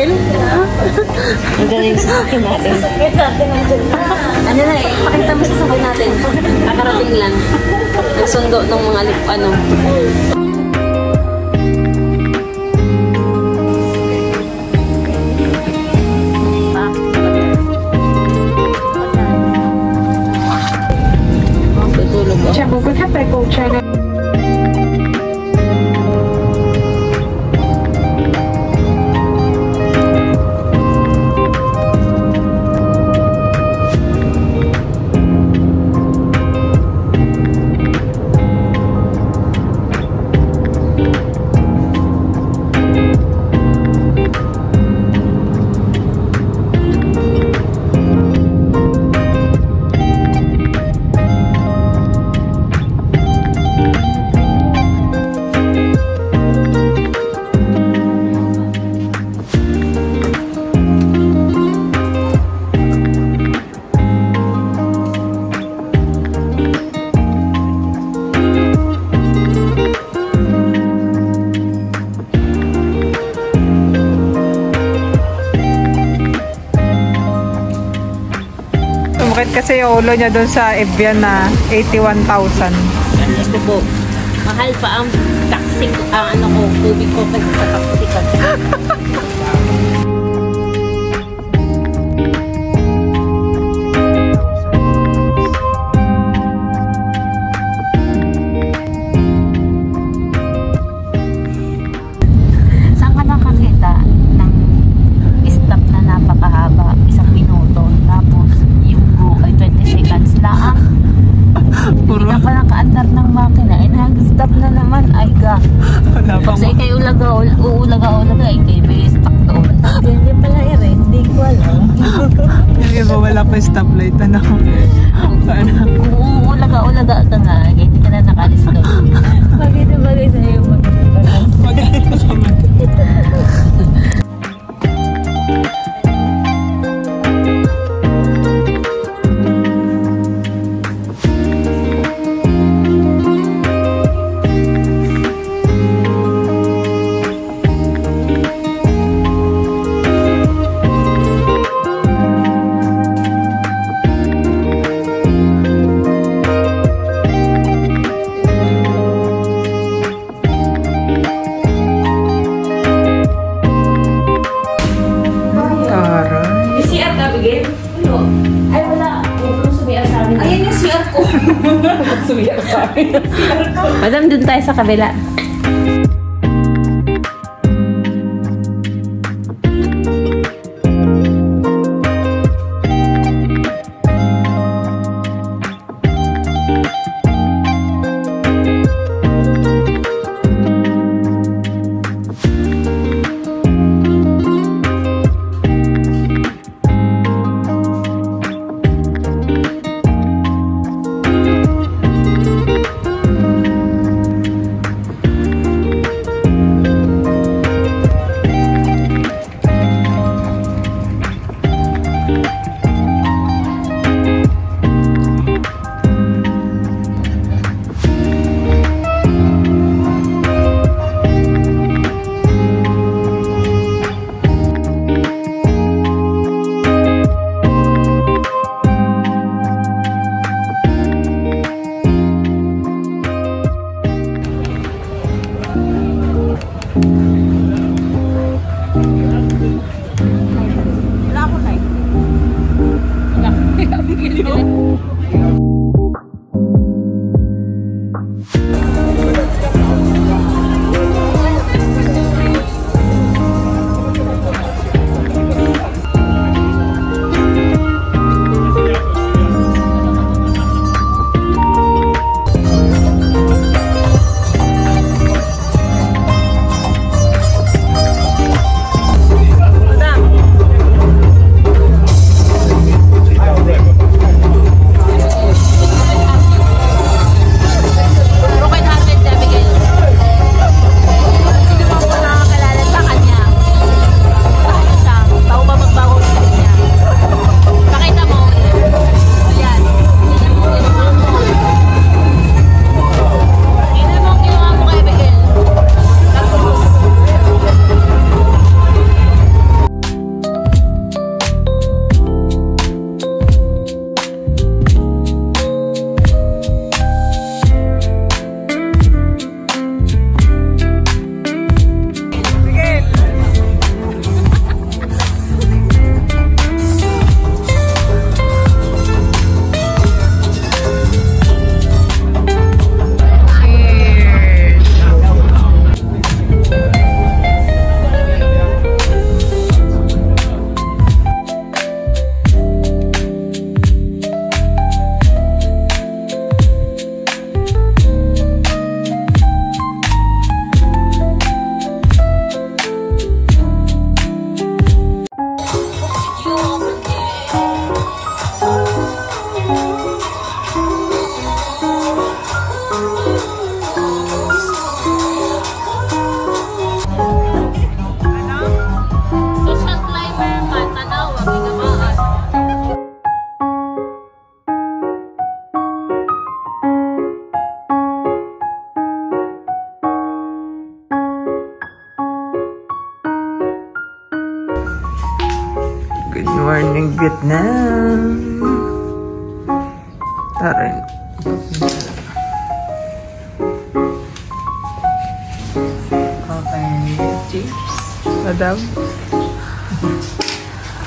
Abigail? Magaling sa akin natin. Ano na eh, pakita mo sa sabay natin. Kakarating lang. Nagsundo ng mga ano. Tutulog ako. Chào mừng quý khách tại cùng channel. Sumakit kasi yung ulo niya doon sa Evian na 81,000. Ito po. Mahal pa ang taxi ko, tubig ko kasi sa taxi ko. Saan ka nakakita ng stop na napakahaba? 1 minuto. Tapos yung go ay 20 seconds lang. Hindi ka pa nakaandar ng makina. Nag-stop na naman. Ay ka. Kasi kayo uulaga-ulaga. Kayo may stuck doon. Hindi pala yun. Hindi ko alam. Yung iba wala pa stoplight. Ano? Kung uulaga-ulaga ka nga, hindi ka na nakalis doon. Bagay sa'yo. Bagay sa mga. Ay, wala. Huwag sumiyar sa amin. Ayan yung siyar ko. Sumiyar sa amin. Madam, dun tayo sa kabila. Good morning, Vietnam. Taray. Okay. Cheers. Madam.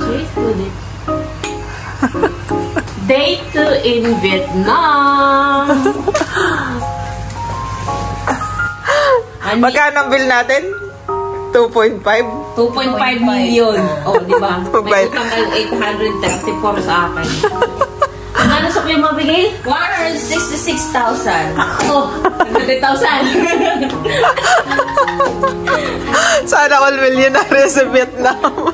Cheers to it. Day 2 in Vietnam. Magkano ang bill natin? 2.5? 2.5 million. Oh, di ba? May utang ng 834 sa akin. Ano sa kayo mabigay? 166,000. Oh, 100,000. Sana all millionaire sa Vietnam.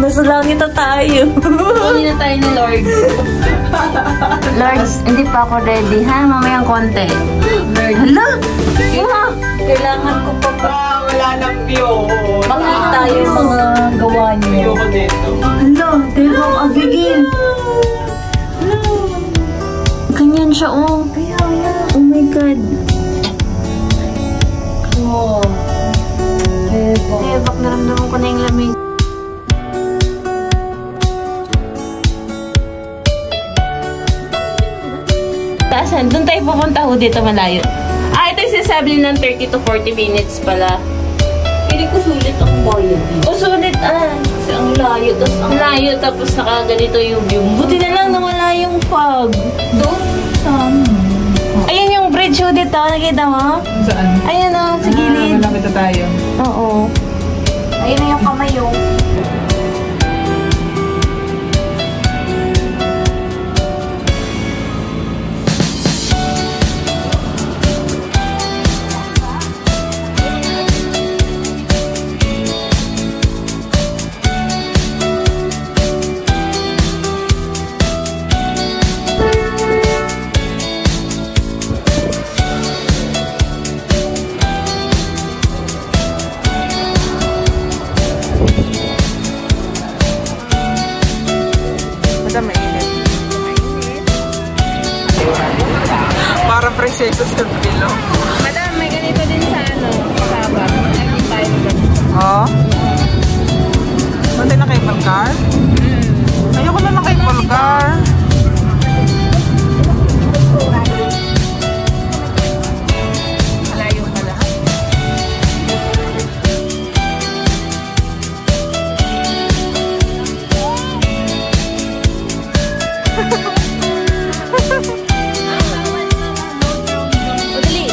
Nasa langit na tayo. Hindi na tayo ni Lord. Lord, hindi pa ako ready ha. Mamayang konti. Lord. Hala! Kailangan ko pa pa. Wala nang view. Makita yung mga gawa niyo. View ko dito. Hala, Devang Abigail. Ganyan siya, oh. Oh my God. Oh. Bak naramdaman ko na yung lamig. Saan? Doon tayo pupunta ho dito malayo. Ito yung sinasabi ng 30 to 40 minutes pala. Pili ko sulit ang bayan. O sulit Kasi ang layo. Ang layo tapos nakaganito yung view. Buti na lang nawala yung fog. Doon saan? Ayan yung bridge ho dito. Nakita mo? Saan? Ayan o, sa gilid. Malapit na tayo. Oo. Ayun na yung kamay yung. Parang prinsesa sa pilo. Madam, may ganito din sa Sabah. Naging tayo doon. Oo? Hindi na cable car? Ayoko na ng cable car. Malayo pala. O dali.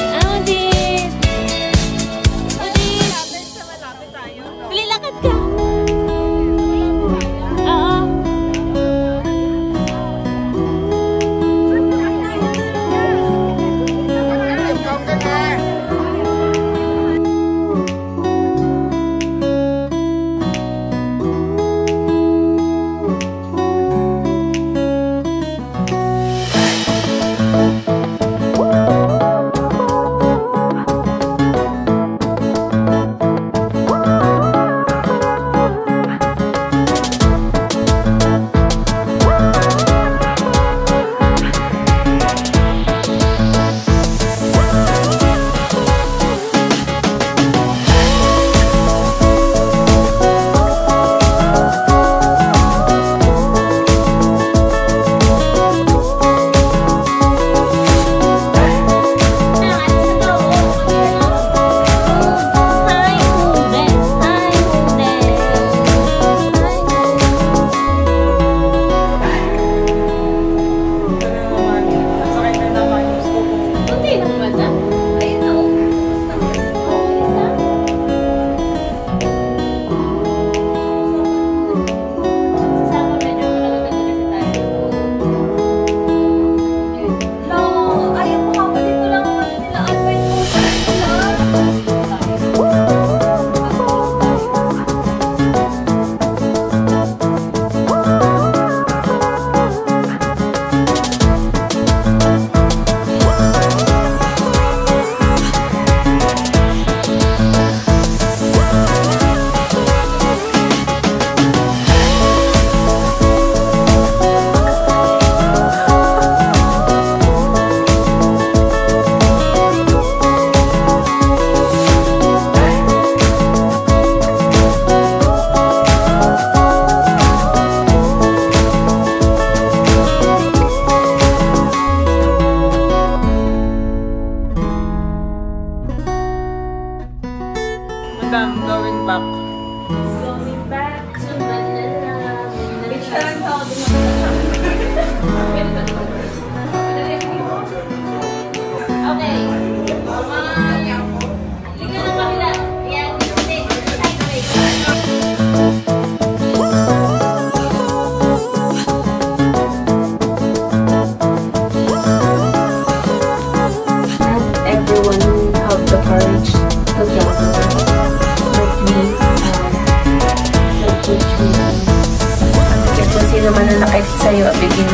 kahit sa'yo, bigin,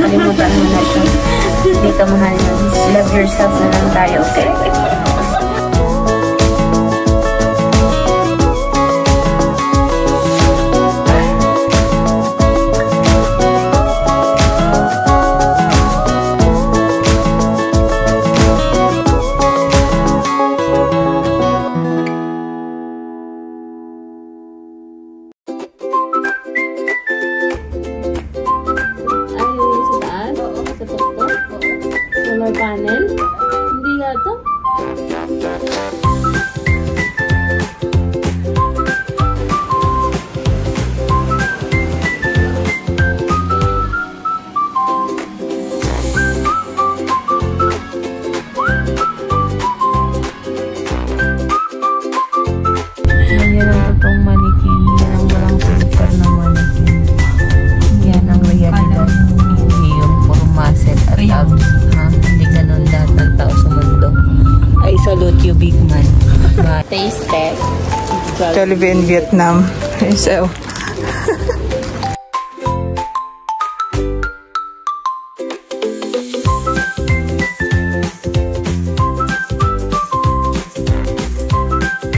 kalimutan mo na siya. Hindi ka mahal yun. Love yourself na lang tayo, okay? Solar panel? Hindi yata. Yan ang totoong manikin. Yan ang walang filter na manikin. Yan ang realidad. Hindi yung puro muscle at abs. Hindi ganun lahat ng tao sa mundo. I salute you, big man. Taste test. Jollibee in Vietnam. So,